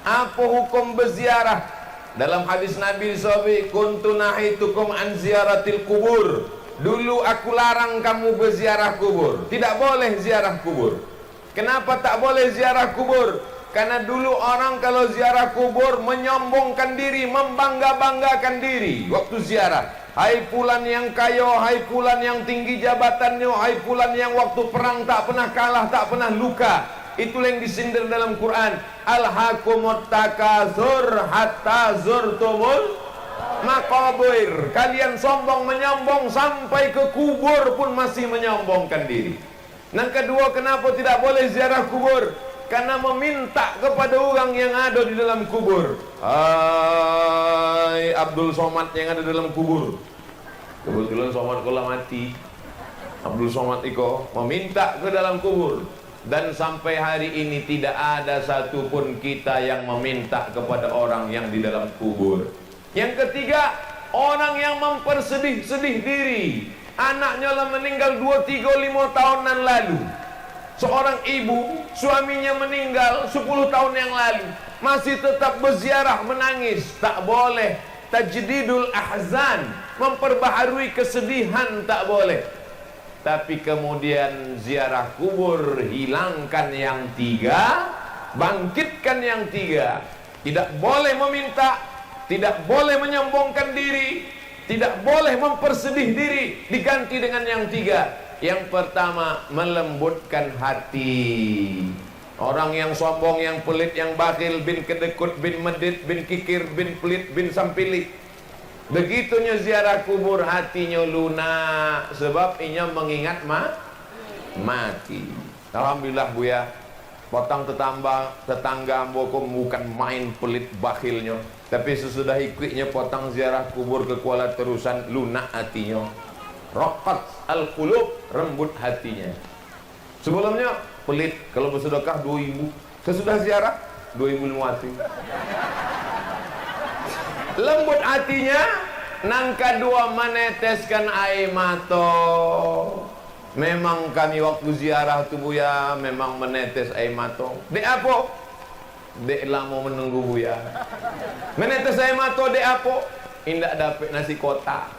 Apa hukum berziarah? Dalam hadis Nabi SAW, kuntu nahitukum an ziaratil kubur. Dulu aku larang kamu berziarah kubur. Tidak boleh ziarah kubur. Kenapa tak boleh ziarah kubur? Karena dulu orang kalau ziarah kubur menyombongkan diri, membangga-banggakan diri waktu ziarah. Hai fulan yang kaya, hai fulan yang tinggi jabatannya, hai fulan yang waktu perang tak pernah kalah, tak pernah luka. Itulah yang disindir dalam Quran. Alhaakumut takatsur hatta zurtumul maqabir. Kalian sombong menyombong sampai ke kubur pun masih menyombongkan diri. Yang kedua, kenapa tidak boleh ziarah kubur? Karena meminta kepada orang yang ada di dalam kubur. Hai Abdul Somad yang ada dalam kubur. Kebetulan Somad kula mati. Abdul Somad iko meminta ke dalam kubur. Dan sampai hari ini tidak ada satupun kita yang meminta kepada orang yang di dalam kubur. Yang ketiga, orang yang mempersedih-sedih diri. Anaknya lah meninggal 2, 3, 5 tahunan lalu. Seorang ibu, suaminya meninggal 10 tahun yang lalu, masih tetap berziarah menangis. Tak boleh. Tajdidul ahzan, memperbaharui kesedihan, tak boleh. Tapi kemudian ziarah kubur, hilangkan yang 3, bangkitkan yang 3. Tidak boleh meminta, tidak boleh menyombongkan diri, tidak boleh mempersedih diri, diganti dengan yang 3. Yang pertama, melembutkan hati. Orang yang sombong, yang pelit, yang bakhil, bin kedekut, bin medit, bin kikir, bin pelit, bin sampilit, begitunya ziarah kubur hatinya lunak. Sebab inya mengingat mati. Alhamdulillah bu ya, potong tetangga ambokum bukan main pelit bakhilnya. Tapi sesudah ikutnya potong ziarah kubur ke Kuala Terusan, lunak hatinya. Raqat al-qulub, rembut hatinya. Sebelumnya pelit, kalau bersedekah 2.000, sesudah ziarah 2.500. Lembut hatinya. Nang kedua, meneteskan air mata. Memang kami waktu ziarah tu buya memang menetes air mata. Dek apa? Dek lama menunggu buya. Menetes air mata dek apa? Indak dapat nasi kotak.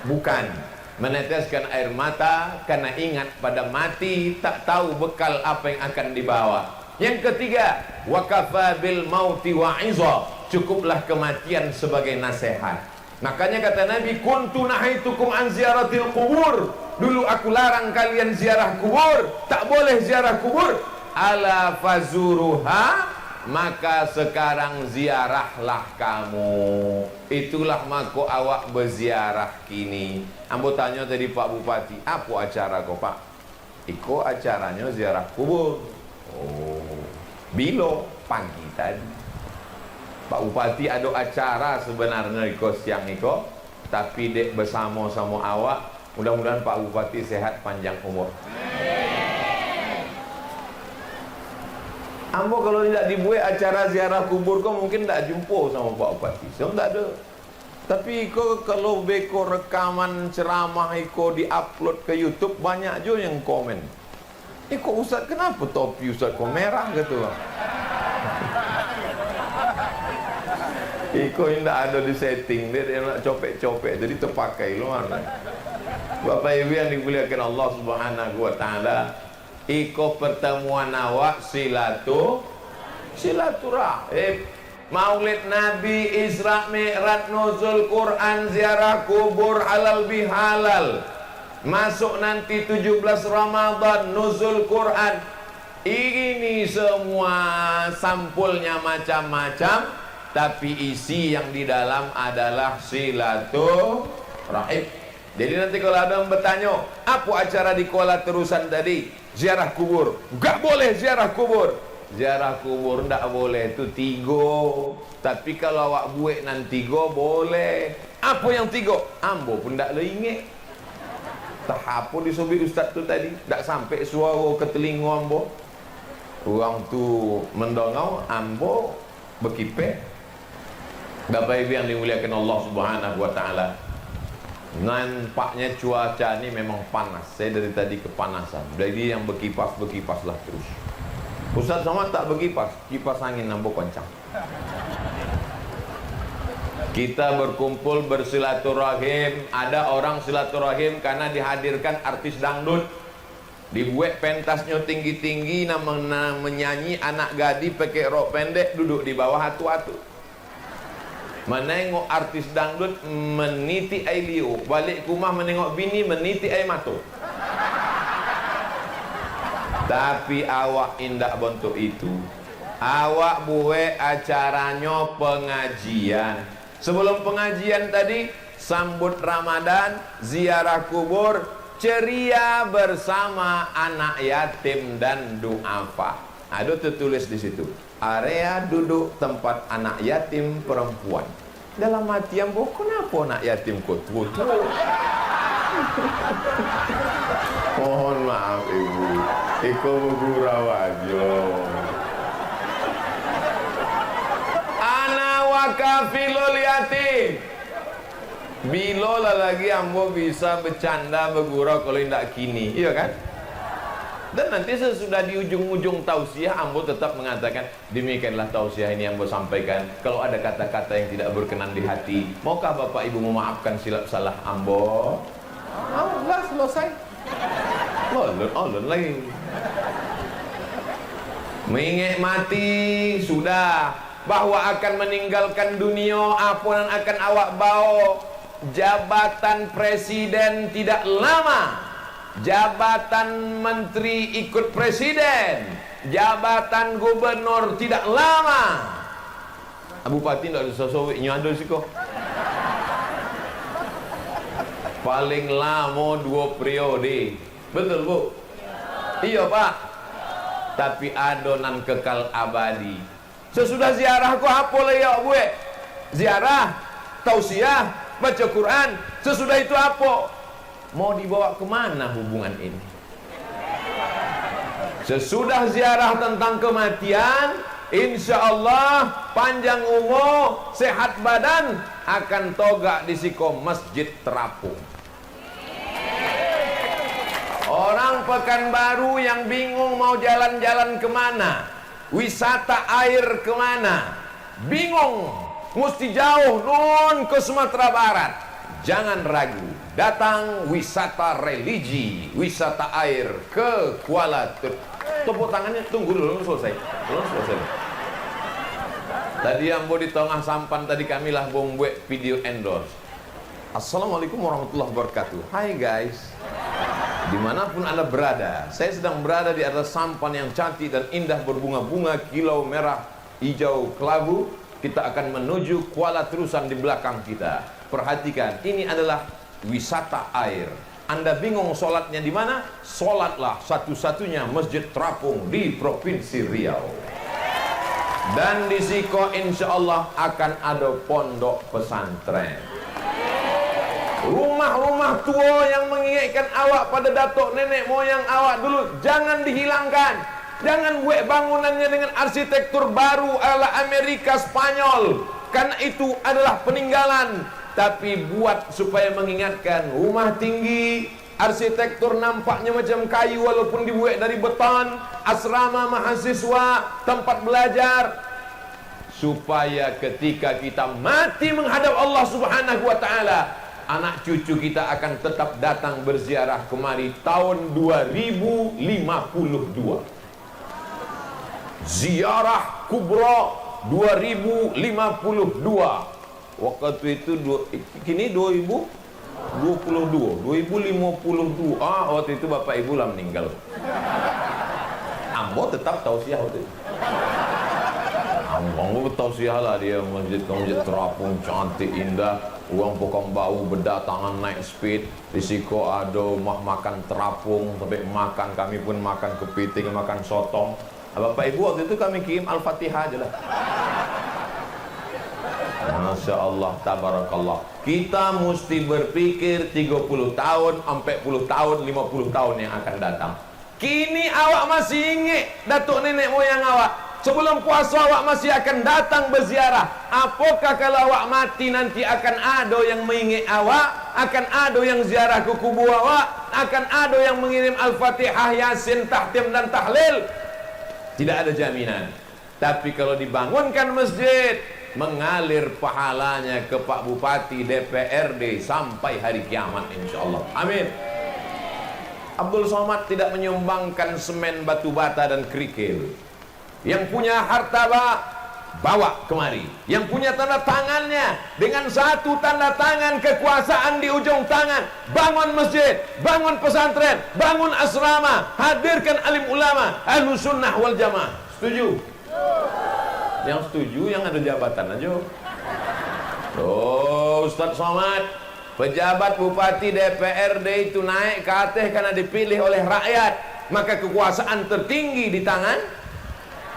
Bukan. Meneteskan air mata karena ingat pada mati, tak tahu bekal apa yang akan dibawa. Yang ketiga, wakafa bil mauti wa'iza, cukuplah kematian sebagai nasihat. Makanya kata Nabi, kuntu nahitukum an ziaratil kubur. Dulu aku larang kalian ziarah kubur, tak boleh ziarah kubur. Ala fazuruha, maka sekarang ziarahlah kamu. Itulah mako awak berziarah kini. Ambo tanya tadi Pak Bupati, apa acara kau Pak? Iko acaranya ziarah kubur. Oh, bilo pagi tadi. Pak Bupati ada acara sebenarnya iko siang iko, tapi dek bersama sama awak. Mudah-mudahan Pak Bupati sehat panjang umur. Ambo kalau tidak dibuat acara ziarah kubur kau mungkin tak jumpa sama Pak Bupati. Saya tak ada. Tapi kau kalau beko rekaman ceramah iko diupload ke YouTube, banyak juga yang komen. Kok Ustaz kenapa topi Ustaz kok merah gitu loh. Iko tidak ada di setting, dia nak copek-copek, jadi terpakai luar. Bapak Ibu yang dimuliakan Allah Subhanahu wa taala, iko pertemuan awak silaturahim. Maulid Nabi, Isra Mi'raj, nuzul Quran, ziarah kubur, halal bihalal. Masuk nanti 17 Ramadan, nuzul Quran. Ini semua sampulnya macam-macam, tapi isi yang di dalam adalah silaturahim. Jadi nanti kalau ada yang bertanya, apa acara di Kuala Terusan tadi? Ziarah kubur. Enggak boleh ziarah kubur. Ziarah kubur ndak boleh, itu 3. Tapi kalau awak buat nanti 3 boleh. Apa yang 3? Ambo pun ndak le ingat. Tak apa disobik ustaz tu tadi, ndak sampai suara ke telinga ambo. Orang tu mendongau, ambo berkipet. Bapak Ibu yang dimuliakan Allah Subhanahu wa taala. Nampaknya cuaca ni memang panas. Saya dari tadi kepanasan. Jadi yang berkipas-berkipaslah terus. Ustaz Somad tak berkipas, kipas angin nampak kencang. Kita berkumpul bersilaturahim. Ada orang silaturahim karena dihadirkan artis dangdut, dibuat pentasnya tinggi-tinggi, menyanyi anak gadi pakai rok pendek duduk di bawah atu-atu. Menengok artis dangdut meniti air liu, balik ke rumah menengok bini meniti air mata. Tapi awak indak bentuk itu. Awak buat acaranya pengajian. Sebelum pengajian tadi sambut Ramadan, ziarah kubur, ceria bersama anak yatim dan duafa. Ada tertulis di situ, area duduk tempat anak yatim perempuan. Dalam hati yang kenapa anak yatim kau tutup? Mohon maaf ibu, iko bergurau aja. Ana wakafilul yatim. Bila lah lagi ambo bisa bercanda bergurau kalau tidak kini, iya kan? Dan nanti sesudah di ujung-ujung tausiah, ambo tetap mengatakan demikianlah tausiah ini ambo sampaikan. Kalau ada kata-kata yang tidak berkenan di hati, maukah bapak ibu memaafkan silap salah ambo? Lah selesai. Olon lagi. Mengingat mati sudah, bahwa akan meninggalkan dunia, apa yang akan awak bawa. Jabatan presiden tidak lama, jabatan menteri ikut presiden, jabatan gubernur tidak lama. Bupati tidak ada sosok ada sih kok. Paling lama 2 periode. Betul bu? Iya pak. Tapi adonan kekal abadi. Sesudah ziarah ku apa lah ya bu? Ziarah, tausiah, baca Quran. Sesudah itu apa? Mau dibawa kemana hubungan ini? Sesudah ziarah tentang kematian, insya Allah panjang umur, sehat badan, akan togak di siko masjid terapung. Orang Pekanbaru yang bingung mau jalan-jalan kemana, wisata air kemana, bingung, mesti jauh nun ke Sumatera Barat. Jangan ragu, datang wisata religi, wisata air ke Kuala Tepuk tangannya, tunggu dulu, selesai. Tadi ambo di tengah sampan tadi kamilah buat video endorse. Assalamualaikum warahmatullahi wabarakatuh. Hai guys, dimanapun anda berada, saya sedang berada di atas sampan yang cantik dan indah berbunga-bunga kilau merah hijau kelabu. Kita akan menuju Kuala Terusan di belakang kita. Perhatikan, ini adalah wisata air. Anda bingung sholatnya di mana? Sholatlah satu-satunya masjid terapung di Provinsi Riau. Dan di siko insya Allah akan ada pondok pesantren. Rumah-rumah tua yang mengingatkan awak pada datuk nenek moyang awak dulu, jangan dihilangkan. Jangan buat bangunannya dengan arsitektur baru ala Amerika Spanyol, karena itu adalah peninggalan. Tapi buat supaya mengingatkan, rumah tinggi, arsitektur nampaknya macam kayu walaupun dibuat dari beton, asrama mahasiswa, tempat belajar, supaya ketika kita mati menghadap Allah Subhanahu wa taala, anak cucu kita akan tetap datang berziarah kemari tahun 2052. Ziarah kubra 2052. Waktu itu kini 2052. Waktu itu bapak ibu lah meninggal. Ambo tetap tausiah waktu itu. Ambo tausiah lah, dia masjid terapung cantik indah. Uang pokok bau berdatangan naik speed. Risiko ada makan terapung, sampai makan kami pun makan kepiting, makan sotong. Bapak ibu waktu itu kami kirim Al-Fatihah aja lah. Masya Allah, tabarakallah. Kita mesti berpikir 30 tahun, 40 tahun, 50 tahun yang akan datang. Kini awak masih ingat datuk nenek moyang awak. Sebelum puasa awak masih akan datang berziarah. Apakah kalau awak mati nanti akan ada yang mengingat awak, akan ada yang ziarah ke kubur awak, akan ada yang mengirim Al-Fatihah, Yasin, Tahtim dan Tahlil. tidak ada jaminan. Tapi kalau dibangunkan masjid, mengalir pahalanya ke Pak Bupati, DPRD sampai hari kiamat insyaallah. Amin. Abdul Somad tidak menyumbangkan semen, batu bata dan kerikil. Yang punya harta bawa kemari. Yang punya tanda tangannya, dengan satu tanda tangan kekuasaan di ujung tangan, bangun masjid, bangun pesantren, bangun asrama, hadirkan alim ulama, ahlus sunnah wal jamaah. Setuju? Yang setuju yang ada jabatan aja. Oh, Ustaz Somad, pejabat bupati DPRD itu naik ke atas karena dipilih oleh rakyat, maka kekuasaan tertinggi di tangan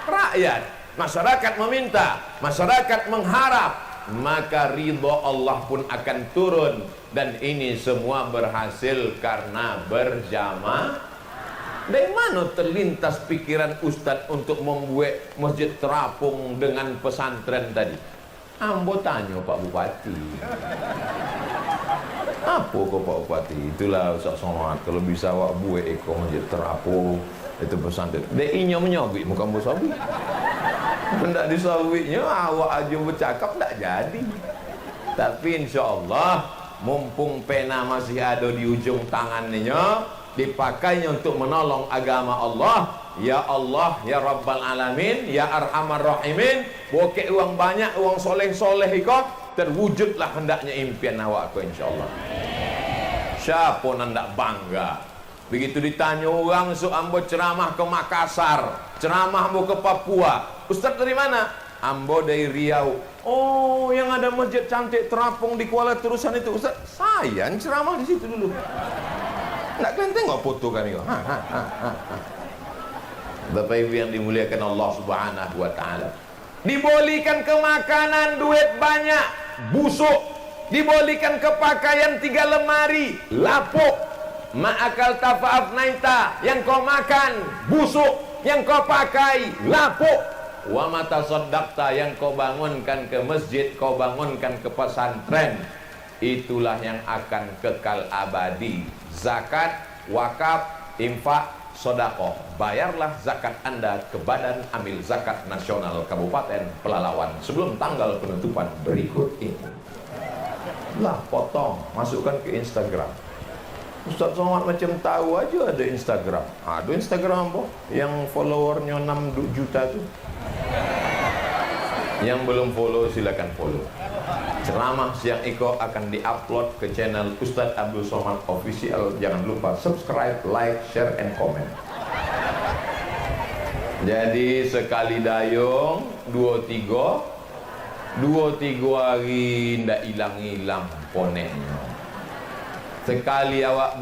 rakyat. Masyarakat meminta, masyarakat mengharap, maka ridho Allah pun akan turun. Dan ini semua berhasil karena berjamaah. Dari mana terlintas pikiran Ustadz untuk membuat masjid terapung dengan pesantren tadi? Ambo tanya Pak Bupati. Apa kok Pak Bupati? Itulah Ustaz Somad, kalau bisa awak buat masjid terapung itu pesantren. Dia menyobik muka Ambo sabi. Hendak disawitnya awak aja bercakap tak jadi. Tapi insyaallah mumpung pena masih ada di ujung tangannya, dipakainya untuk menolong agama Allah. Ya Allah, ya Rabbal Alamin, ya Arhamar Rahimin. Bokek uang banyak, uang soleh-soleh ikut, terwujudlah hendaknya impian awak aku insyaallah. Siapa nandak bangga? Begitu ditanya orang, so ambo ceramah ke Makassar, ceramah ambo ke Papua. Ustaz dari mana? Ambo dari Riau. Oh, yang ada masjid cantik terapung di Kuala Terusan itu. Ustaz, saya ceramah di situ dulu. Nggak kalian tengok foto kami kok. Bapak Ibu yang dimuliakan Allah Subhanahu wa taala. Dibolikan ke makanan duit banyak, busuk. Dibolikan ke pakaian 3 lemari, lapuk. Ma'akal tafa'af naita, yang kau makan busuk, yang kau pakai lapuk. Wa mata soddakta, yang kau bangunkan ke masjid, kau bangunkan ke pesantren, itulah yang akan kekal abadi. Zakat, wakaf, infak, sodakoh. Bayarlah zakat Anda ke Badan Amil Zakat Nasional Kabupaten Pelalawan sebelum tanggal penutupan berikut ini. Lah potong, masukkan ke Instagram. Ustaz Somad macam tahu aja ada Instagram. Ada Instagram apa? Yang followernya 6 juta tuh. Yang belum follow silakan follow. Ceramah siang Iko akan diupload ke channel Ustaz Abdul Somad Official. Jangan lupa subscribe, like, share, and comment. Jadi sekali dayung 2-3 hari ndak hilang-hilang ponenya. Sekali awak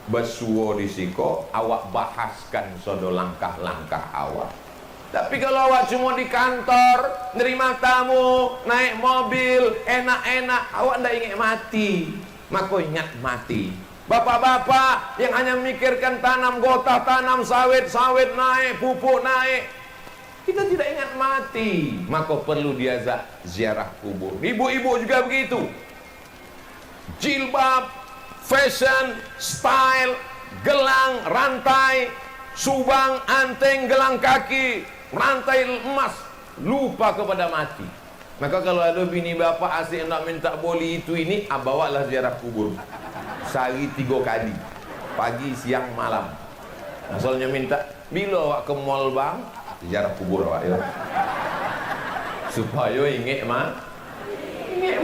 bersuo di siko, awak bahaskan sodo langkah-langkah awak. Tapi kalau awak cuma di kantor, nerima tamu, naik mobil, enak-enak, awak ndak ingat mati. Maka ingat mati. Bapak-bapak yang hanya memikirkan tanam gotah, tanam sawit naik, pupuk naik, kita tidak ingat mati. Maka perlu dia ziarah kubur. Ibu-ibu juga begitu. Jilbab, fashion, style, gelang, rantai, subang, anteng, gelang kaki, rantai emas, lupa kepada mati. Maka kalau ada bini bapak asyik nak minta boli itu ini, bawalah ziarah kubur. Sehari 3 kali, pagi, siang, malam. Asalnya minta, bila awak ke mall bang, ziarah kubur awak ya. Supaya ingat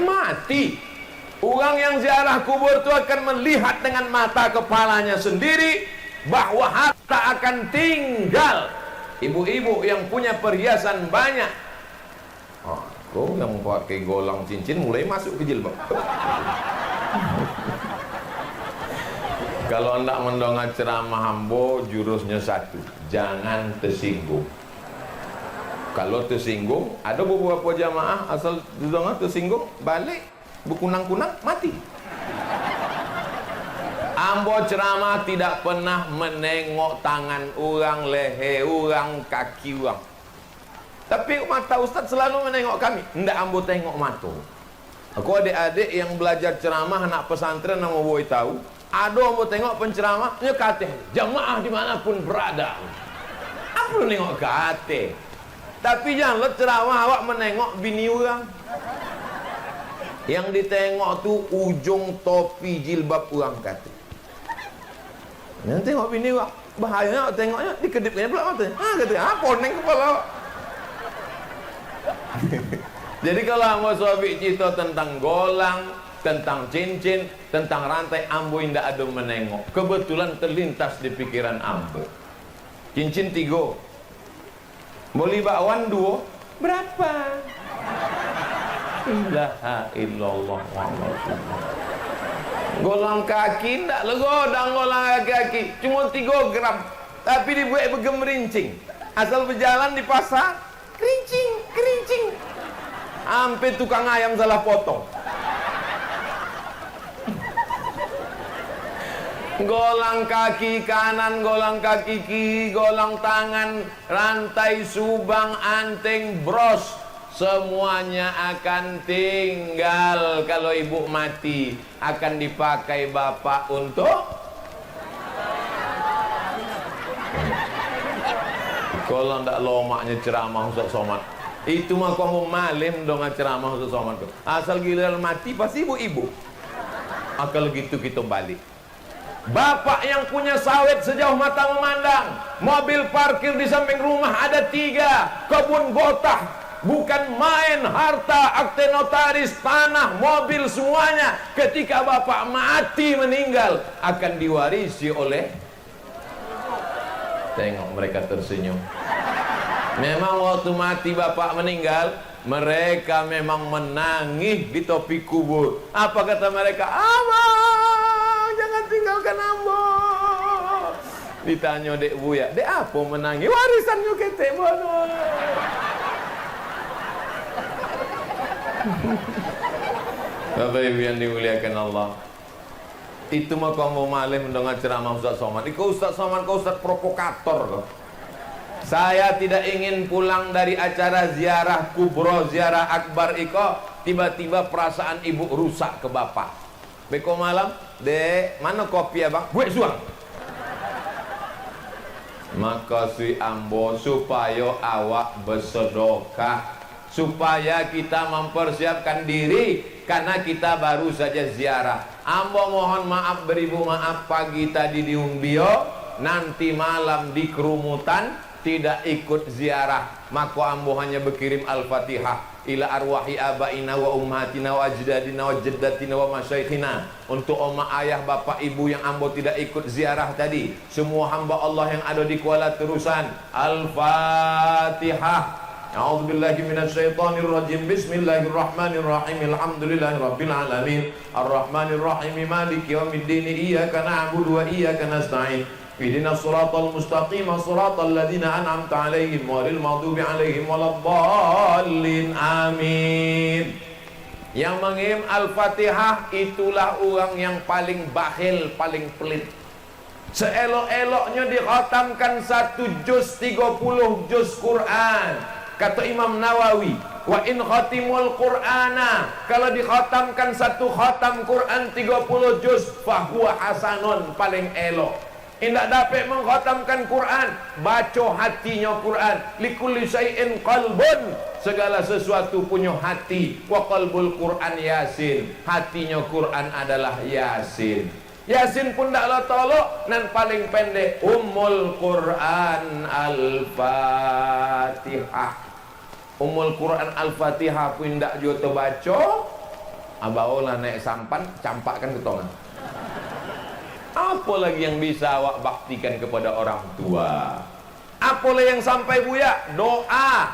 mati. Orang yang ziarah kubur itu akan melihat dengan mata kepalanya sendiri bahwa harta akan tinggal. Ibu-ibu yang punya perhiasan banyak, kok yang pakai golang cincin mulai masuk ke jilbab. Kalau hendak mendongak ceramah hambo, jurusnya satu, jangan tersinggung. Kalau tersinggung, ada beberapa jamaah asal dongak tersinggung, balik berkunang-kunang mati. Ambo ceramah tidak pernah menengok tangan orang, leher orang, kaki orang. Tapi mata Ustaz selalu menengok kami. Tidak ambo tengok mata. Aku adik-adik yang belajar ceramah anak pesantren nama boy tahu. Ada ambo tengok penceramahnya kata jamaah dimanapun berada. Ambo perlu nengok ke hati. Tapi janganlah ceramah awak menengok bini orang. Yang ditengok tu ujung topi jilbab orang kata. Yang tengok bini awak, bahaya tengoknya dikedipnya pula mata. Kata, poneng kepala awak. Jadi kalau ambo suami cerita tentang golang, tentang cincin, tentang rantai, ambo indah ada menengok. Kebetulan terlintas di pikiran ambo. Cincin 3, boleh bakwan 2, berapa? Ilaha illallah Muhammad Rasulullah. Golang kaki ndak legodang golang kaki, cuma 3 gram, tapi dibuat bergemerincing. Asal berjalan di pasar, kerincing, kerincing. Sampai tukang ayam salah potong. Golang kaki kanan, golang kaki kiri, golang tangan, rantai, subang, anteng, bros, semuanya akan tinggal kalau ibu mati. Akan dipakai bapak untuk kalau ndak lomaknya ceramah Ustaz Somad. Itu mah kamu malim dong ceramah Ustaz Somad. Asal giliran mati pasti ibu-ibu. Akal gitu kita balik. Bapak yang punya sawit sejauh mata memandang, mobil parkir di samping rumah ada 3, kebun botah, bukan main, harta, akte notaris, tanah, mobil, semuanya ketika bapak mati meninggal akan diwarisi oleh. Tengok mereka tersenyum. Memang waktu mati bapak meninggal, mereka memang menangis di tepi kubur. Apa kata mereka? Abang, jangan tinggalkan ambo. Ditanya dek Buya, dek apa menangis? Warisannya ketek bono. Bapak Ibu yang dimuliakan Allah, itu mah kamu malih mendengar ceramah Ustaz Somad. Kau Ustaz Somad, kau Ustaz provokator kau. Saya tidak ingin pulang dari acara ziarah kubro, ziarah akbar iko, tiba-tiba perasaan ibu rusak ke bapak. Beko malam, dek, mana kopi abang? Gue suang. Maka si ambo supaya awak bersedekah, supaya kita mempersiapkan diri, karena kita baru saja ziarah. Ambo mohon maaf, beribu maaf, pagi tadi di Umbio, nanti malam di kerumutan, tidak ikut ziarah. Maka ambo hanya berkirim Al-Fatihah ila arwahi abaina wa ummatina wa ajdadina wa jaddatina wa masyaikhina, untuk oma ayah bapak ibu yang ambo tidak ikut ziarah tadi, semua hamba Allah yang ada di Kuala Terusan. Al-Fatihah. A'udzubillahi minasyaitonir rajim. Bismillahirrahmanirrahim. Alhamdulillahirabbil alamin. Arrahmanirrahim. Maliki yaumiddin. Iyyaka na'budu wa iyyaka nasta'in. Ihdinas siratal mustaqim, siratal ladzina an'amta 'alaihim ghairil maghdubi 'alaihim waladdallin. Amin. Yang mengirim Al-Fatihah itulah orang yang paling bakhil, paling pelit. Seelok-eloknya dikhatamkan 1 juz 30 juz Quran. Kata Imam Nawawi, wa in khatimul Qur'ana, kalau dikhatamkan 1 khatam Quran 30 juz, fahuwa hasanun, paling elok. Indak dapat mengkhatamkan Quran, baca hatinya Quran. Likulli syai'in qalbun, segala sesuatu punya hati. Wa qalbul Quran Yasin, hatinya Quran adalah Yasin. Yasin pun taklah tolok, nan paling pendek Ummul Quran Al-Fatihah. Ummul Quran Al-Fatihah pun ndak juga terbaca, abaolah naik sampan, campakkan ke tongan. Apa lagi yang bisa awak baktikan kepada orang tua? Apalah yang sampai Buya? Doa.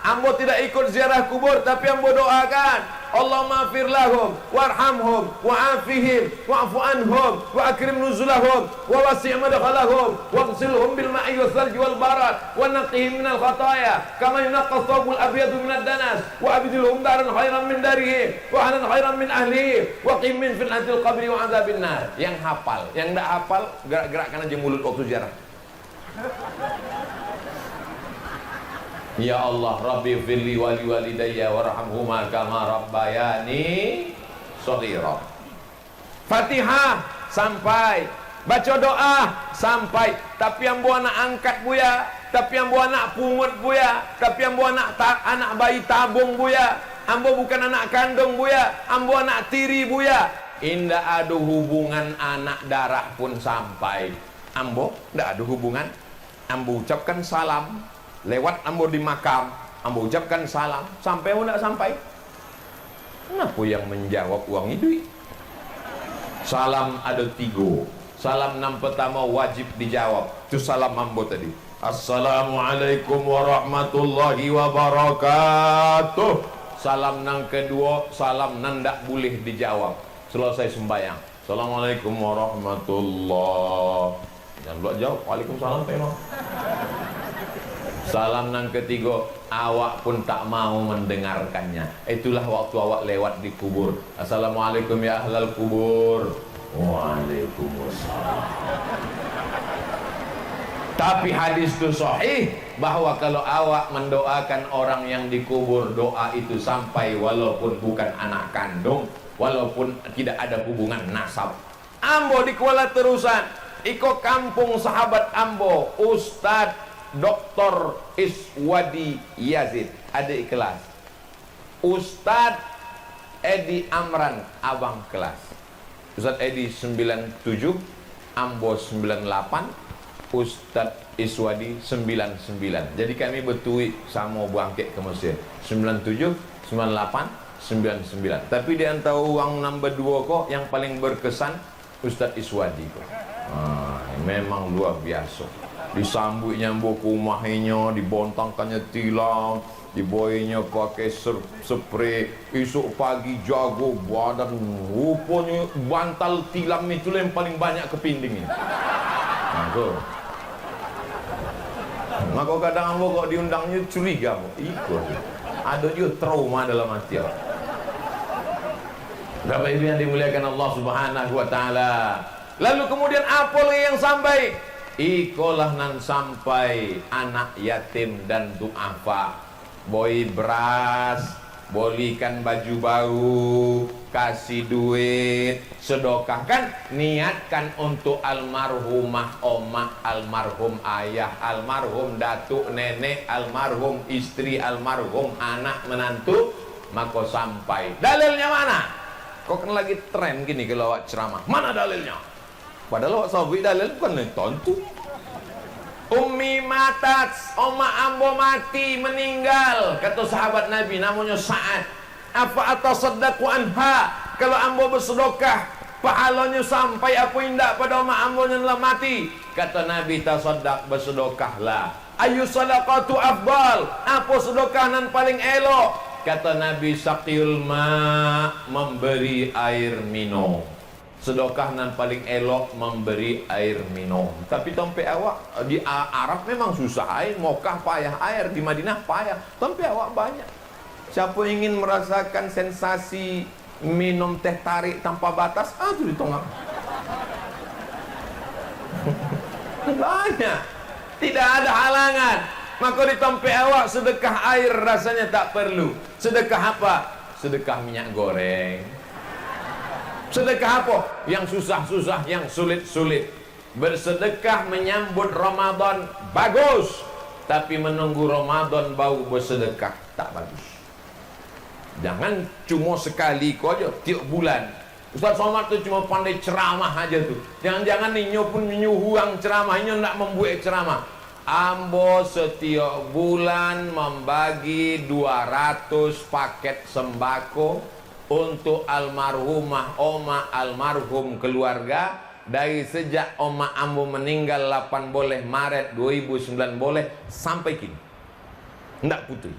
Ambo tidak ikut ziarah kubur, tapi ambo doakan, Allahumma fir lahum warhamhum wa'afihim wa'fu anhum wa akrim nuzulahum wa wasi' madkhalahum waghsilhum bil ma'i wal thalji wal barad wa naqihim minal khataya kama yunqqa thawbul abyadu minad danas wa abdilhum daran khairan min darihim wa ahlan khairan min ahlihim wa qim min fitnatil qabri wa adzabin nar. Yang hafal, yang tidak hafal gerak-gerakkan aja mulut waktu ziarah. Ya Allah, Rabbi firli wali walidayya warhamhuma kama rabbayani shaghira. Fatihah sampai, baca doa sampai, tapi yang buah anak angkat Buya Tapi ambo anak pungut buya, tapi ambo anak bayi tabung buya, ambo bukan anak kandung buya, ambo anak tiri buya. Indah ada hubungan anak darah pun sampai. Ambo ndak ada hubungan. Ambo ucapkan salam lewat ambo di makam, ambo ucapkan salam sampai ambo ndak sampai. Kenapa yang menjawab uang itu? Salam ada 3. Salam yang pertama wajib dijawab. Itu salam ambo tadi. Assalamualaikum warahmatullahi wabarakatuh. Salam yang kedua, salam yang tidak boleh dijawab selesai sembahyang. Assalamualaikum warahmatullahi. Jangan lupa jawab. Waalaikumsalam. Salam yang ketiga, awak pun tak mau mendengarkannya. Itulah waktu awak lewat di kubur. Assalamualaikum ya ahlal kubur. Waalaikumsalam. Tapi hadis itu sahih bahwa kalau awak mendoakan orang yang dikubur, doa itu sampai walaupun bukan anak kandung, walaupun tidak ada hubungan nasab. Ambo di Kuala Terusan, iko kampung sahabat Ambo, Ustadz Dr. Iswadi Yazid, adik kelas. Ustadz Edi Amran, abang kelas. Ustadz Edi 97, Ambo 98, Ustadz Iswadi 99. Jadi kami bertui sama bangkit ke Mesir 97, 98, 99. Tapi di antara uang nombor 2 kok yang paling berkesan Ustadz Iswadi kok. Memang luar biasa. Disambutnya buku rumahnya, dibontangkannya tilang, diboinya pakai spray. Esok pagi jago badan, rupanya bantal tilam itu yang paling banyak kepinding ini. Maka kadang ambo kok diundangnya curiga, ikut. Ada juga trauma dalam hati. Bapak Ibu yang dimuliakan Allah Subhanahu wa taala. Lalu kemudian apa lagi yang sampai? Ikolah nan sampai anak yatim dan duafa. Boi beras, bolikan baju baru, kasih duit, sedekahkan, niatkan untuk almarhumah omah, almarhum ayah, almarhum datuk nenek, almarhum istri, almarhum anak menantu, maka sampai. Dalilnya mana? Kok kan lagi tren gini kalau awak ceramah. Mana dalilnya? Padahal awak sahabat dalil bukan tentu. Ummi matat, oma ambo mati, meninggal. Kata sahabat Nabi namanya Sa'ad. Apa atasaddaqu anha? Kalau ambo bersedekah, pahalanya sampai apa indak pada oma ambo yang telah mati. Kata Nabi, tasaddaq, bersedekahlah. Ayu sadaqatu afdal? Apa sedekah yang paling elok? Kata Nabi, saqil ma, memberi air minum. Sedekah yang paling elok memberi air minum. Tapi tempe awak di Arab memang susah air, Mekah payah air, di Madinah payah. Tempe awak banyak. Siapa ingin merasakan sensasi minum teh tarik tanpa batas? Itu di tengah. Banyak. Tidak ada halangan. Maka di tempe awak sedekah air rasanya tak perlu. Sedekah apa? Sedekah minyak goreng. Sedekah apa? Yang susah-susah, yang sulit-sulit. Bersedekah menyambut Ramadan bagus, tapi menunggu Ramadan baru bersedekah tak bagus. Jangan cuma sekali kau aja tiap bulan. Ustaz Somad tu cuma pandai ceramah aja tu. Jangan-jangan ninyo pun menyuhuang ceramah, ninyo nak membuat ceramah. Ambo setiap bulan membagi 200 paket sembako untuk almarhumah oma, almarhum keluarga. Dari sejak oma ambo meninggal 8 boleh Maret 2009 boleh sampai kini ndak putih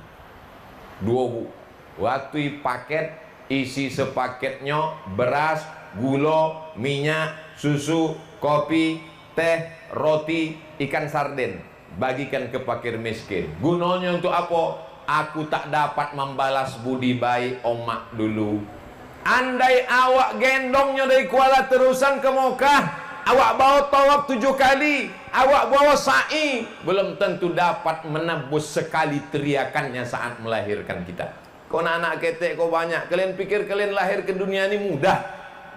2 waktu paket isi sepaketnya beras, gula, minyak, susu, kopi, teh, roti, ikan sarden, bagikan ke fakir miskin. Gunanya untuk apa? Aku tak dapat membalas budi baik omak dulu. Andai awak gendongnya dari Kuala Terusan ke Mekah, awak bawa tawaf 7 kali, awak bawa sa'i, belum tentu dapat menebus sekali teriakannya saat melahirkan kita. Kau anak ketek kau banyak. Kalian pikir kalian lahir ke dunia ini mudah?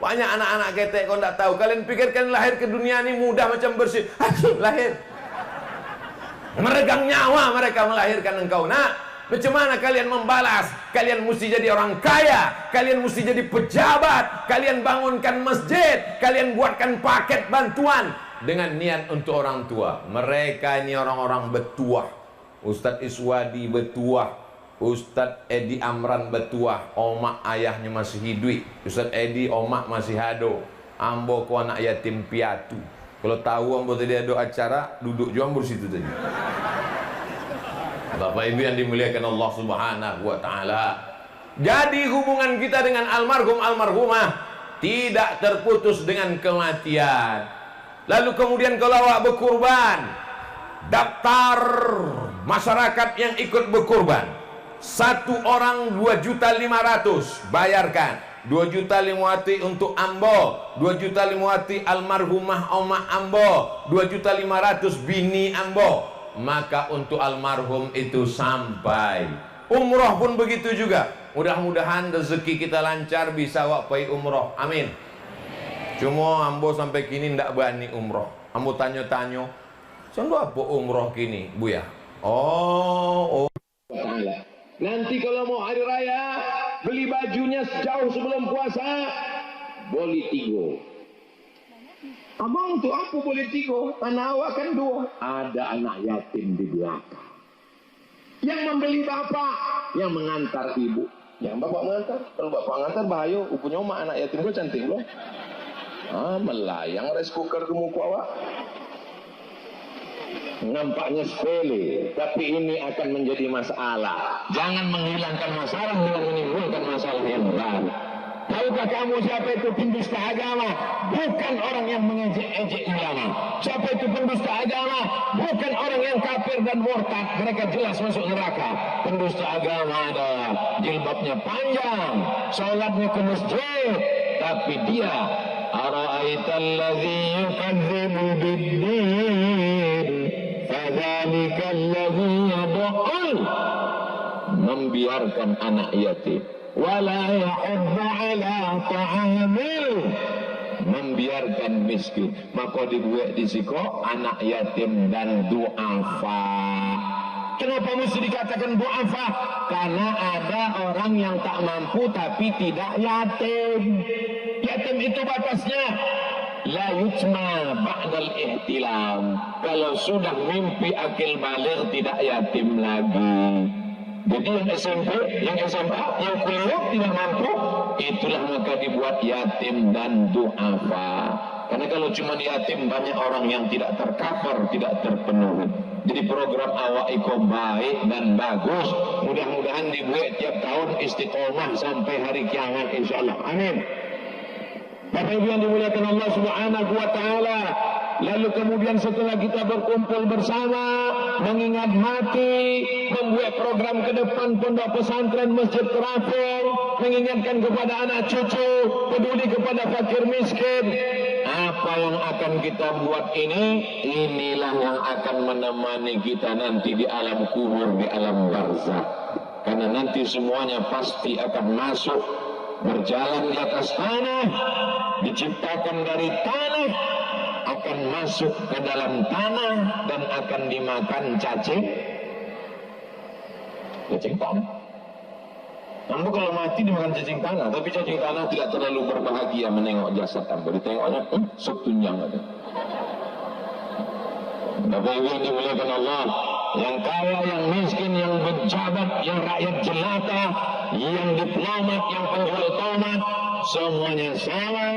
Banyak anak-anak ketek kau tak tahu. Kalian pikir kalian lahir ke dunia ini mudah macam bersih. Lahir. Meregang nyawa mereka melahirkan engkau. Nak, macam mana kalian membalas? Kalian mesti jadi orang kaya, kalian mesti jadi pejabat, kalian bangunkan masjid, kalian buatkan paket bantuan dengan niat untuk orang tua. Mereka ini orang-orang betuah. Ustadz Iswadi betuah, Ustadz Edi Amran betuah, omak ayahnya masih hidup. Ustadz Edi omak masih hado. Ambo ku anak yatim piatu. Kalau tahu ambo tadi ada acara, duduk juga ambo situ tadi. Bapak Ibu yang dimuliakan Allah Subhanahu wa taala. Jadi hubungan kita dengan almarhum almarhumah tidak terputus dengan kematian. Lalu kemudian kalau awak berkurban, daftar masyarakat yang ikut berkurban, 1 orang 2.500.000 bayarkan. 2.500.000 untuk ambo, 2.500.000 almarhumah oma ambo, 2.500.000 bini ambo. Maka untuk almarhum itu sampai. Umroh pun begitu juga. Mudah-mudahan rezeki kita lancar, bisa wak pai umroh. Amin. Cuma ambo sampai kini ndak berani umroh. Ambo tanya-tanya, "Sondo apa umroh kini, Bu ya?" Oh. Nanti kalau mau hari raya, beli bajunya jauh sebelum puasa, boleh tigo. Abang tuh aku boleh tigo, anak awak kan 2. Ada anak yatim di belakang. Yang membeli bapak, yang mengantar ibu. Yang bapak mengantar, kalau bapak mengantar bahaya. Punya emak anak yatim gue cantik loh. Melayang rice cooker ke muka awak. Nampaknya sepele, tapi ini akan menjadi masalah. Jangan menghilangkan masalah dengan menimbulkan masalah yang baru. Tahukah kamu siapa itu pendusta agama? Bukan orang yang mengejek-ejek ulama. Siapa itu pendusta agama? Bukan orang yang kafir dan murtad. Mereka jelas masuk neraka. Pendusta agama adalah jilbabnya panjang, sholatnya ke masjid, tapi dia ara'aital ladzi yukadzibu bid-din fadzalika alladzi yad'ul, membiarkan anak yatim, wala ya'uddu ala ta'amil, membiarkan miskin. Maka dibuat di siko anak yatim dan du'afa. Kenapa mesti dikatakan du'afa? Karena ada orang yang tak mampu tapi tidak yatim. Yatim itu batasnya la yutma ba'dal ihtilam. Kalau sudah mimpi akil baligh tidak yatim lagi. Jadi yang SMP, yang SMA, yang kuliah tidak mampu, itulah maka dibuat yatim dan du'afa. Karena kalau cuma yatim, banyak orang yang tidak tercover, tidak terpenuhi. Jadi program awak iko baik dan bagus. Mudah-mudahan dibuat tiap tahun istiqomah sampai hari kiamat insyaallah. Amin. Bapak Ibu yang dimuliakan Allah Subhanahu wa taala. Lalu kemudian setelah kita berkumpul bersama, mengingat mati, membuat program ke depan pondok pesantren Masjid Terapung, mengingatkan kepada anak cucu, peduli kepada fakir miskin. Apa yang akan kita buat ini, inilah yang akan menemani kita nanti di alam kubur, di alam barzakh. Karena nanti semuanya pasti akan masuk, berjalan di atas tanah, diciptakan dari tanah, akan masuk ke dalam tanah dan akan dimakan cacing tanah. Ambo kalau mati dimakan cacing tanah, tapi cacing tanah tidak terlalu berbahagia menengok jasad ambo. Ditengoknya, setunjang ada. Bapak Ibu yang dimuliakan Allah, yang kaya, yang miskin, yang pejabat, yang rakyat jelata, yang diplomat, yang penjual tomat, semuanya sama,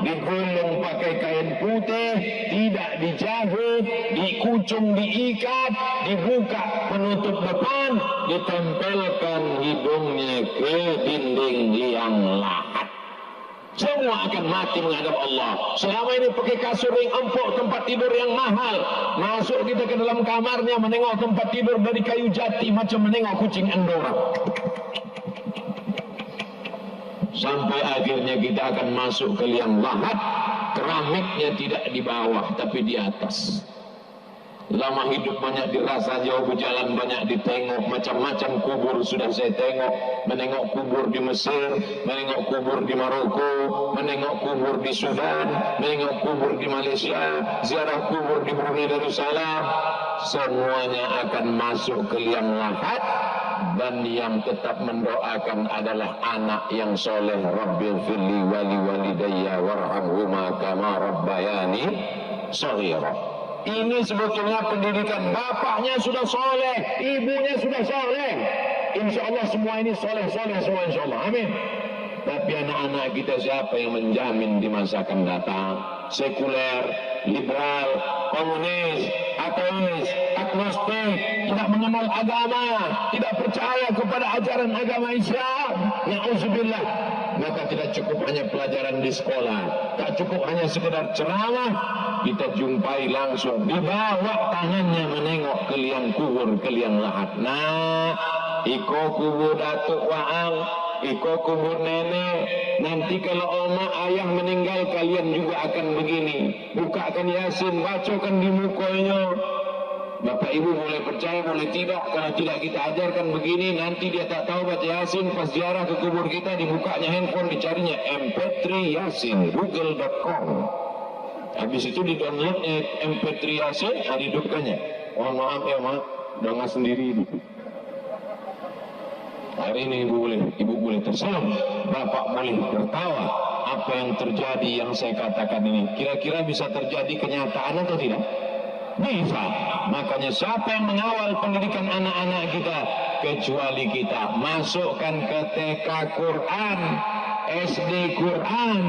digulung pakai kain putih, tidak dijahit, dikucung, diikat, dibuka penutup depan, ditempelkan hidungnya ke dinding liang lahat. Semua akan mati menghadap Allah. Selama ini pakai kasur yang empuk, tempat tidur yang mahal, masuk kita ke dalam kamarnya, menengok tempat tidur dari kayu jati macam menengok kucing Andorra. Sampai akhirnya kita akan masuk ke liang lahat, keramiknya tidak di bawah tapi di atas. Lama hidup banyak dirasa, jauh berjalan banyak ditengok. Macam-macam kubur sudah saya tengok. Menengok kubur di Mesir, menengok kubur di Maroko, menengok kubur di Sudan, menengok kubur di Malaysia, ziarah kubur di Brunei Darussalam. Semuanya akan masuk ke liang lahat, dan yang tetap mendoakan adalah anak yang soleh. Rabbil firli wali walidayya warhamhuma kama rabbayani shaghira. Ini sebetulnya pendidikan. Bapaknya sudah soleh, ibunya sudah soleh. Insya Allah semua ini soleh-soleh semua, insya Allah. Amin. Tapi anak-anak kita siapa yang menjamin di masa akan datang? Sekuler, liberal, komunis, ateis, agnostik, tidak mengenal agama, tidak percaya kepada ajaran agama Islam. Na'udzubillah. Maka tidak cukup hanya pelajaran di sekolah, tak cukup hanya sekedar ceramah. Kita jumpai langsung di bawah tangannya menengok ke liang kubur, ke liang lahat. Nah, iko kubur datuk waang, iko kubur nenek. Nanti kalau oma ayah meninggal, kalian juga akan begini. Bukakan Yasin, bacakan di mukanya. Bapak ibu boleh percaya, boleh tidak. Kalau tidak kita ajarkan begini, nanti dia tak tahu baca Yasin. Pas ziarah ke kubur kita, dibukanya handphone, dicarinya MP3 Yasin, google.com. Habis itu di-download MP3 Yasin, dihidupkannya. Oh maaf ya, maaf, dengar sendiri itu. Hari ini ibu boleh tersenyum, bapak boleh tertawa. Apa yang terjadi yang saya katakan ini kira-kira bisa terjadi kenyataan atau tidak? Bisa. Makanya siapa yang mengawal pendidikan anak-anak kita kecuali kita? Masukkan ke TK Quran, SD Quran,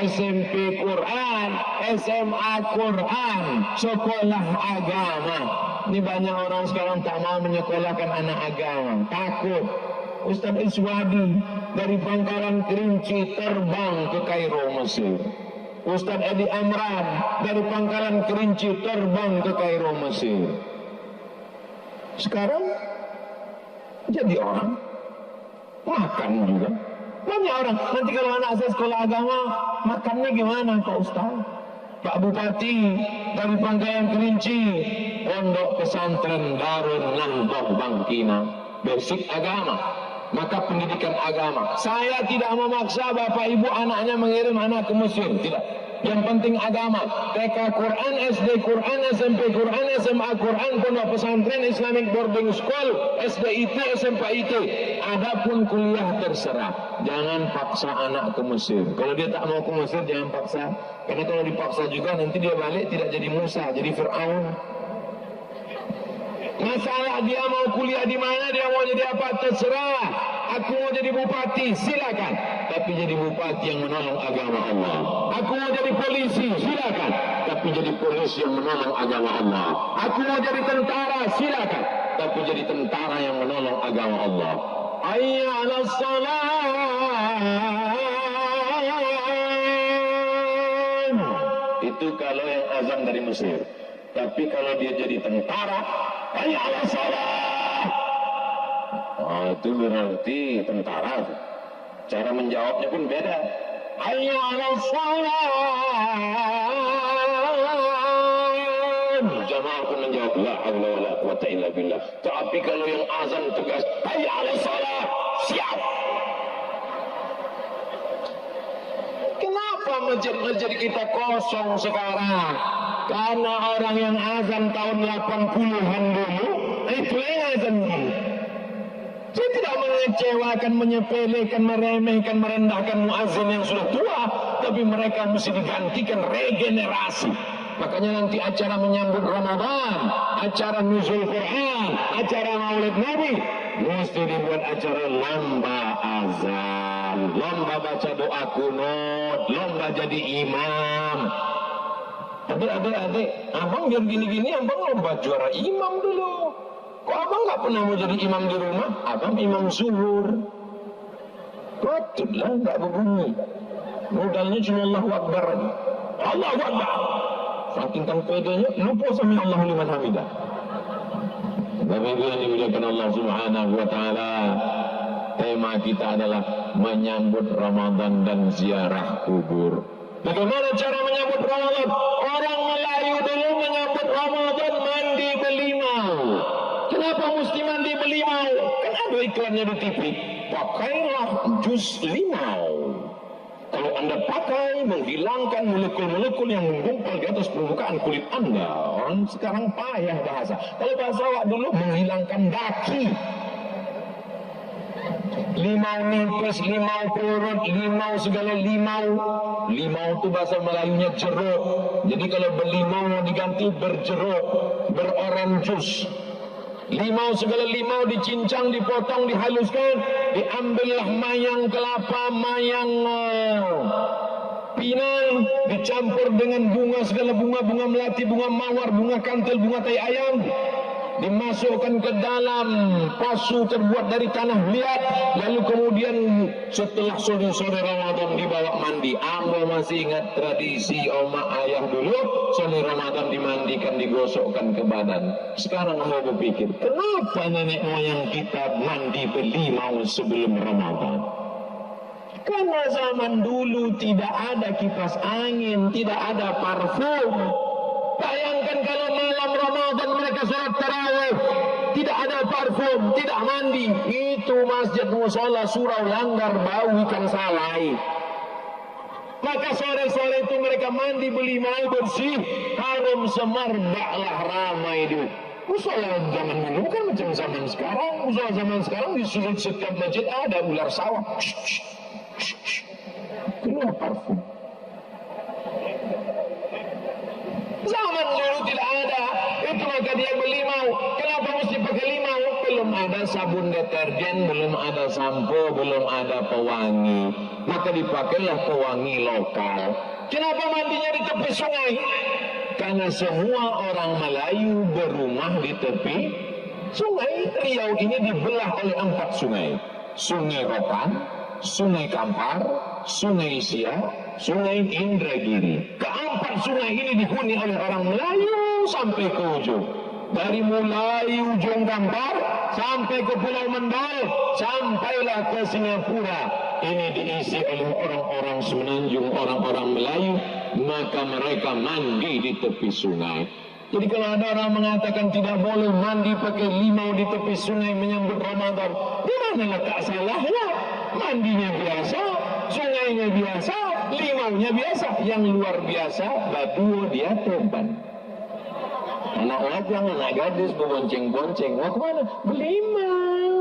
SMP Quran, SMA Quran, sekolah agama. Ini banyak orang sekarang tak mau menyekolahkan anak agama, takut. Ustaz Iswadi dari Pangkalan Kerinci terbang ke Kairo, Mesir. Ustaz Edi Amran dari Pangkalan Kerinci terbang ke Kairo, Mesir. Sekarang jadi orang, makan juga. Banyak orang, nanti kalau anak saya sekolah agama, makannya gimana Pak Ustaz? Pak Bupati dari Pangkalan Kerinci, Pondok Pesantren Darun Nahdoh Bangkina, basic agama. Maka pendidikan agama. Saya tidak memaksa bapak ibu anaknya mengirim anak ke Mesir, tidak. Yang penting agama. TK Quran, SD Quran, SMP Quran, SMA Quran, Pondok Pesantren, Islamic Boarding School, SDIT, SMPIT. Adapun kuliah terserah. Jangan paksa anak ke Mesir. Kalau dia tak mau ke Mesir, jangan paksa. Karena kalau dipaksa juga nanti dia balik tidak jadi Musa, jadi Fir'aun. Masalah dia mau kuliah di mana, dia mau jadi apa, terserah. Aku mau jadi bupati, silakan. Tapi jadi bupati yang menolong agama Allah. Aku mau jadi polisi, silakan. Tapi jadi polisi yang menolong agama Allah. Aku mau jadi tentara, silakan. Tapi jadi tentara yang menolong agama Allah. Hayya 'alas shalah. Itu kalau yang azan dari Mesir. Tapi kalau dia jadi tentara, hayya 'alas shalah. Oh, itu berarti tentara. Cara menjawabnya pun beda. Hayya 'alas shalah. Jamaah pun menjawab la haula wala quwata illa billah. Tapi kalau yang azan tegas, hayya 'alas shalah, siap. Kenapa masjid-masjid kita kosong sekarang? Karena orang yang azan tahun 80-an dulu, itu yang azan dulu. Saya tidak mengecewakan, menyepelekan, meremehkan, merendahkan muazzin yang sudah tua, tapi mereka mesti digantikan regenerasi. Makanya nanti acara menyambut Ramadan, acara nuzul Quran, acara Maulid Nabi, mesti dibuat acara lomba azan, lomba baca doa kunut, lomba jadi imam. Adik, abang biar gini-gini, abang lomba juara imam dulu. Kok abang gak pernah mau jadi imam di rumah? Abang imam zuhur. Patutlah gak berbunyi. Modalnya cuma Allahu Akbar. Allahu Akbar. Saking kan pedenya, lupa sama Allahu liman hamidah. Tapi bila dimuliakan Allah Subhanahu wa Ta'ala, tema kita adalah menyambut Ramadan dan ziarah kubur. Bagaimana cara menyambut Ramadan? Orang Melayu dulu menyambut Ramadan mandi Kenapa mesti mandi berlimau? Kan ada iklannya di TV. Pakailah jus limau. Kalau Anda pakai, menghilangkan molekul-molekul yang menggumpal di atas permukaan kulit Anda. Orang sekarang payah bahasa. Kalau bahasa awak dulu, menghilangkan daki. Limau nipis, limau purut, limau segala limau. Limau itu bahasa Melayunya jeruk. Jadi kalau berlimau diganti berjeruk, beroranjus. Limau segala limau dicincang, dipotong, dihaluskan, diambillah mayang kelapa, mayang pinang, dicampur dengan bunga segala bunga, bunga melati, bunga mawar, bunga kantil, bunga tai ayam, dimasukkan ke dalam pasu terbuat dari tanah liat, lalu kemudian setelah sore-sore Ramadan dibawa mandi. Amba masih ingat tradisi oma ayah dulu, sore Ramadan dimandikan, digosokkan ke badan. Sekarang amba berpikir, kenapa nenek moyang kita mandi berlimau sebelum Ramadan? Karena zaman dulu tidak ada kipas angin, tidak ada parfum. Bayangkan kalau malam Ramadan mereka sholat tarawih, tidak ada parfum, tidak mandi. Itu masjid musola surau langgar bau ikan salai. Maka sore-sore itu mereka mandi berlimau bersih, harum semarbaklah ramai itu. Musola zaman dulu bukan macam zaman sekarang. Musola zaman sekarang di setiap masjid ada ular sawah. Keluar parfum. Zaman dulu tidak ada, itu maka dia berlimau. Kenapa mesti pakai limau? Belum ada sabun deterjen, belum ada sampo, belum ada pewangi. Maka dipakailah pewangi lokal. Kenapa mandinya di tepi sungai? Karena semua orang Melayu berumah di tepi sungai. Riau ini dibelah oleh 4 sungai. Sungai Rokan, Sungai Kampar, Sungai Siak, Sungai Indragiri. Keempat sungai ini dihuni oleh orang Melayu sampai ke ujung. Dari mulai ujung Kampar sampai ke Pulau Mendol, sampailah ke Singapura. Ini diisi oleh orang-orang Semenanjung, orang-orang Melayu. Maka mereka mandi di tepi sungai. Jadi kalau ada orang mengatakan tidak boleh mandi pakai limau di tepi sungai menyambut Ramadan, di mana letak salahnya? Mandinya biasa, sungainya biasa, limaunya biasa. Yang luar biasa, badu dia teban. Anak lajang, anak gadis berbonceng-bonceng. Mau kemana? Berlimau.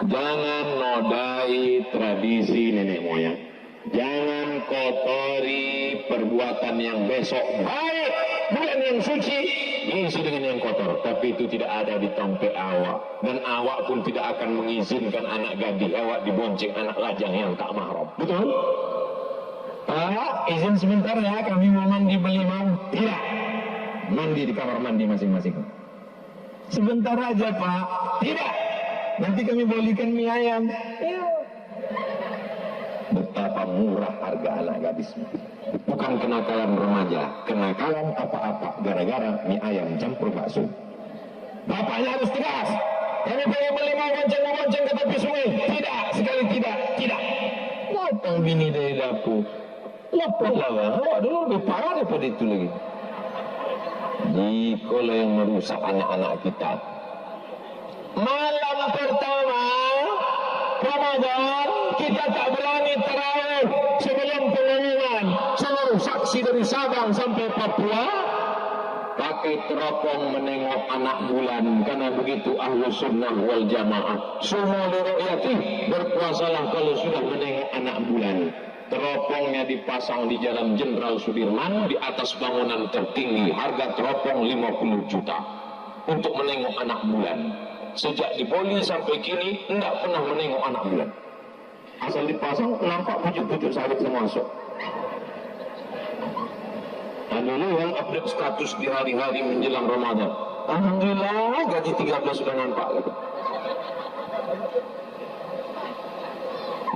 Jangan nodai tradisi nenek moyang. Jangan kotori perbuatan yang besok baik. Bulan yang suci diisi dengan yang kotor. Tapi itu tidak ada di tompe awak. Dan awak pun tidak akan mengizinkan anak gadis awak dibonceng anak lajang yang tak mahram. Betul? Pak, izin sebentar ya, kami mau mandi berlimau. Tidak. Mandi di kamar mandi masing-masing. Sebentar aja Pak. Tidak. Nanti kami belikan mie ayam. Iya. Betapa murah harga anak gadis. Bukan kenakalan remaja, kenakalan apa-apa gara-gara mie ayam campur bakso. Bapaknya harus tegas. Kami pengen berlimau bonceng-bonceng ke tepi sungai. Tidak, sekali tidak, tidak. Datang bini dari dapur. Lapar-lapar, awak dulu lebih parah daripada itu lagi. Jikalau yang merusak anak-anak kita. Malam pertama Ramadan kita tak berani tarawih sebelum pengumuman. Seluruh saksi dari Sabang sampai Papua pakai teropong menengok anak bulan, karena begitu ahlu sunnah wal jamaah. Semua liru'yati berpuasalah kalau sudah menengok anak bulan. Teropongnya dipasang di Jalan Jenderal Sudirman di atas bangunan tertinggi. Harga teropong 50 juta untuk menengok anak bulan. Sejak di Poli sampai kini tidak pernah menengok anak bulan. Asal dipasang nampak pucuk-pucuk sawit semua masuk. Dan dulu yang update status di hari-hari menjelang Ramadan. Alhamdulillah gaji 13 sudah nampak.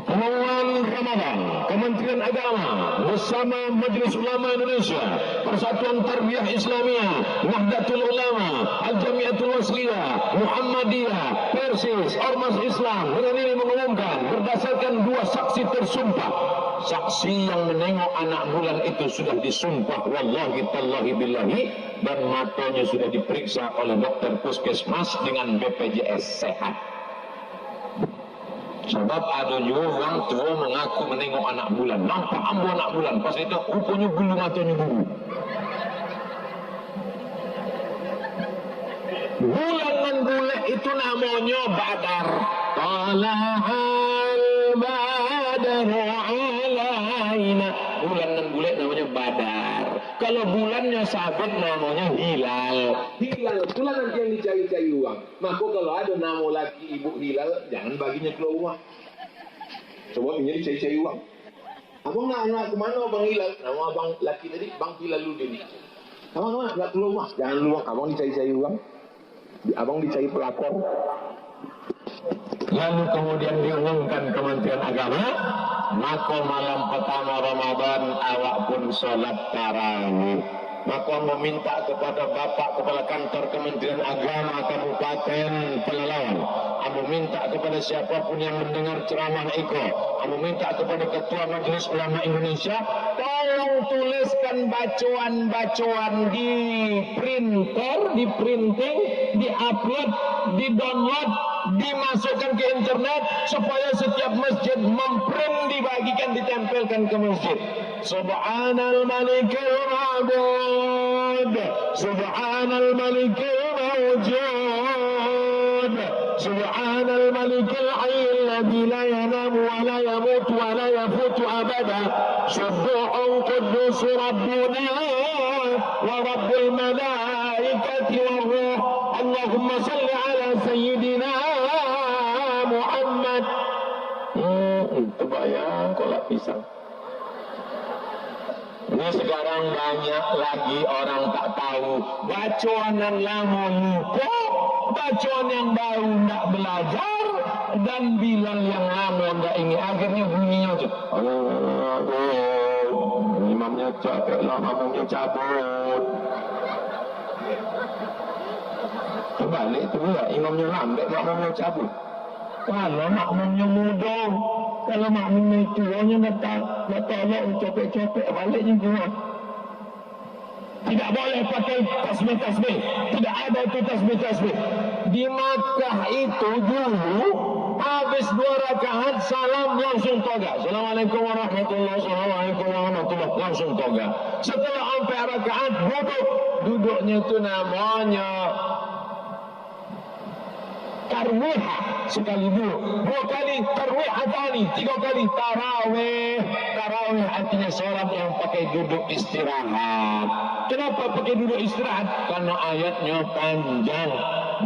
Bulan Ramadan, Kementerian Agama bersama Majelis Ulama Indonesia, Persatuan Tarbiyah Islamiyah, Nahdlatul Ulama, Al-Jamiatul Wasliyah, Muhammadiyah, Persis, Ormas Islam dengan ini mengumumkan berdasarkan dua saksi tersumpah. Saksi yang menengok anak bulan itu sudah disumpah wallahi tallahi billahi, dan matanya sudah diperiksa oleh dokter puskesmas dengan BPJS sehat. Sebab ada juga orang tua mengaku menengok anak bulan, nampak ambu anak bulan, pas itu rupanya bulu matanya bulu. Bulan dan bulan itu namanya Badar. Talahal Badaru alaina. Bulan dan bulan namanya Badar. Kalau bulannya sabit namanya Hilal. Hilal, itulah nanti yang dicari-cari uang. Maka kalau ada nama laki ibu Hilal, jangan baginya keluar uang. Coba ini dicari-cari uang. Abang nak kemana Bang Hilal? Nama abang laki tadi Bang Hilaluddin. Abang nak keluar uang? Jangan keluar, abang dicari-cari uang. Abang dicari pelakor. Lalu kemudian diumumkan Kementerian Agama, maka malam pertama Ramadan awak pun sholat tarawih. Maka meminta kepada Bapak Kepala Kantor Kementerian Agama Kabupaten Pelalawan, aku minta kepada siapapun yang mendengar ceramah Iko, aku minta kepada Ketua Majelis Ulama Indonesia, tolong tuliskan bacaan-bacaan di printer, di printing, di upload, di download, dimasukkan ke internet supaya setiap masjid memprint, dibagikan, ditempelkan ke masjid. Subhanal Malikil Ma'bud, Subhanal Malikil Mawjud, Subhanal Malikil Hayyil Ladzi la yanamu wa la yamutu wa la yafutu abada, Subbuhun Quddus Rabbuna wa Rabbul Malaikati wa Ruh. Allahumma salli ala Sayyidina Muhammad. Itu bayang kolak pisang. Ini sekarang banyak lagi orang tak tahu. Bacaan yang lama lupa, bacaan yang baru tak belajar, dan Bilal yang lama tak ingat. Akhirnya bunyinya je. Imamnya capek lah, makmumnya cabut. Terbalik tu pula, imamnya lambat, makmumnya cabut. Kalau makmumnya muda, kalau makmumnya tuanya nak tolong copek-copek balik juga. Tidak boleh pakai tasbih-tasbih. Tidak ada itu tasbih-tasbih. Di Makkah itu dulu habis 2 rakaat salam langsung toga. Assalamualaikum warahmatullahi wabarakatuh. Assalamualaikum warahmatullahi wabarakatuh. Langsung toga. Setelah 4 rakaat duduk. Duduknya itu namanya tarwihah, sekali dulu, 2 kali tarwihatani, 3 kali tarawih. Tarawih artinya sholat yang pakai duduk istirahat. Kenapa pakai duduk istirahat? Karena ayatnya panjang,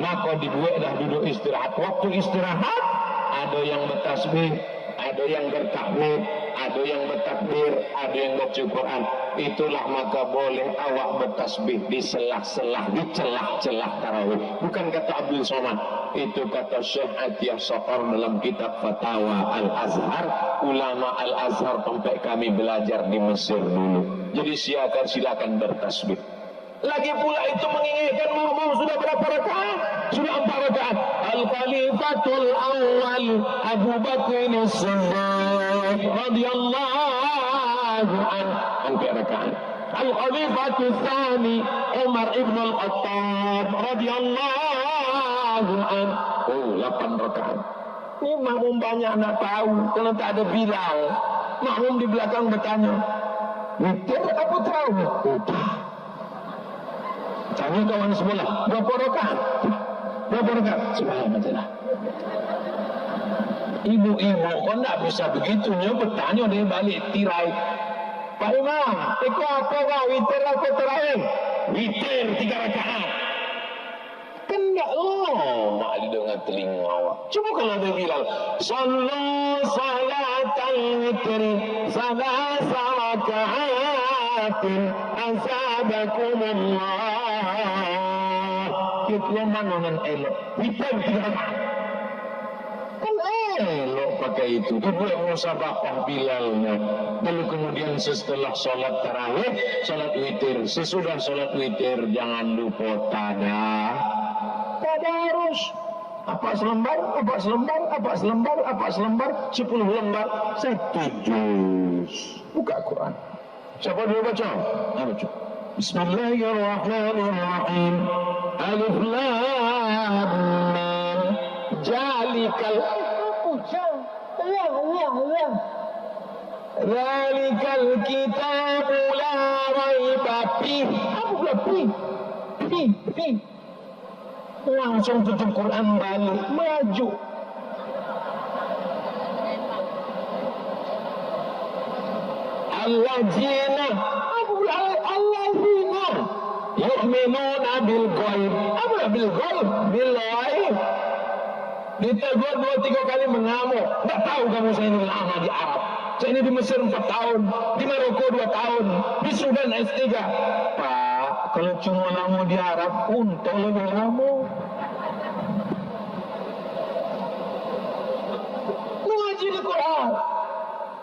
maka dibuatlah duduk istirahat. Waktu istirahat ada yang bertasbih, ada yang bertahmid, ada yang bertakbir, ada yang baca Quran. Itulah maka boleh awak bertasbih di selah-selah, di celah-celah tarawih. Bukan kata Abdul Somad, itu kata Syekh Atiyah Saqar dalam kitab Fatawa Al-Azhar. Ulama Al-Azhar sampai kami belajar di Mesir dulu. Jadi silakan bertasbih. Lagi pula itu mengingatkan makmum sudah berapa rakaat? Sudah 4 rakaat. Al-Khalifatul Awal Abu Bakr As-Siddiq radhiyallahu anhu 4 rakaat. Al-Khalifatul Tsani Umar ibn Al-Khattab radhiyallahu anhu 8 rakaat. Ini makmum banyak nak tahu kalau tak ada Bilal. Makmum di belakang bertanya, "Witir apa tarawih?" Tanya kawan sebelah, berapa rakaat? Berapa rakaat? Subhanallah. Ibu-ibu kau tak bisa begitunya bertanya dia balik tirai. Pak Imam, itu apa kau? Witir apa tarawih? Witir 3 rakaat. Kan tak lama di dengan telinga awak. Cuma kalau dia bilang, Sallu salatal witir salasa raka'atin asabakumullah. Kita mana elok. Witir 3 rakaat. Kan elok pakai itu. Dibuat musabaqah Bilalnya. Lalu kemudian setelah sholat tarawih, sholat witir. Sesudah sholat witir jangan lupa tadarus. Apa selembar, apa selembar, apa selembar, apa selembar, 10 lembar, 1 juz. Buka Quran. Siapa dulu baca? Baca. Bismillahirrahmanirrahim. Alif lam mim. Jalikal. Zalikal kitabu la raiba fih. Apa pula fih? Fih. Langsung tutup Quran balik, maju. Alladzina yu'minuna bil ghaib. Apa bil ghaib? Bil ghaib. Ditegur 2-3 kali mengamuk. Tak tahu kamu saya ini lama di Arab. Saya ini di Mesir 4 tahun, di Maroko 2 tahun, di Sudan S3. Pak, kalau cuma lama di Arab, untung lebih lama. Mengaji di Quran.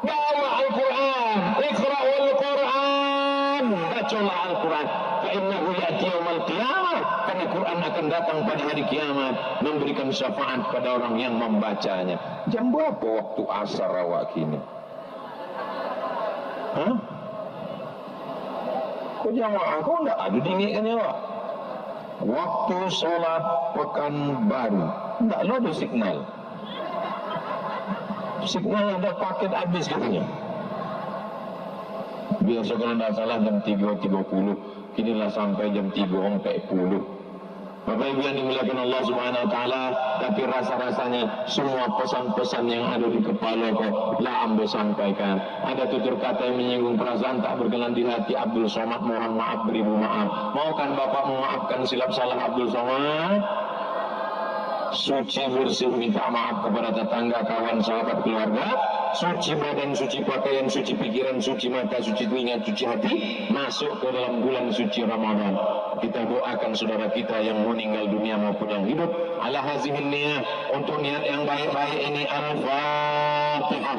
Bawa Al-Quran. Iqra'ul Quran. Bacalah Al-Quran. Fa'innahu ya'ti yawmal qiyamah. Karena Quran akan datang pada hari kiamat. Memberikan syafaat pada orang yang membacanya. Jam berapa waktu asar awak kini? Hah? Kau jamaah kau enggak ada dingin kan ya Pak? Waktu sholat pekan baru enggak lo ada signal. Signal ada paket habis katanya. Biasa kalau tidak salah jam 3.30. Kinilah sampai jam 3.40. Bapak Ibu yang dimuliakan Allah Subhanahu Wa Taala, tapi rasa-rasanya semua pesan-pesan yang ada di kepala kau lah ambil sampaikan. Ada tutur kata yang menyinggung perasaan tak berkenan di hati Abdul Somad, mohon maaf beribu maaf. Maukan Bapak memaafkan silap salah Abdul Somad? Suci bersih minta maaf kepada tetangga, kawan, sahabat, keluarga. Suci badan, suci pakaian, suci pikiran, suci mata, suci telinga, suci hati. Masuk ke dalam bulan suci Ramadan. Kita doakan saudara kita yang meninggal dunia maupun yang hidup. Ala hazihin niyah, untuk niat yang baik-baik ini. Al-Fatihah.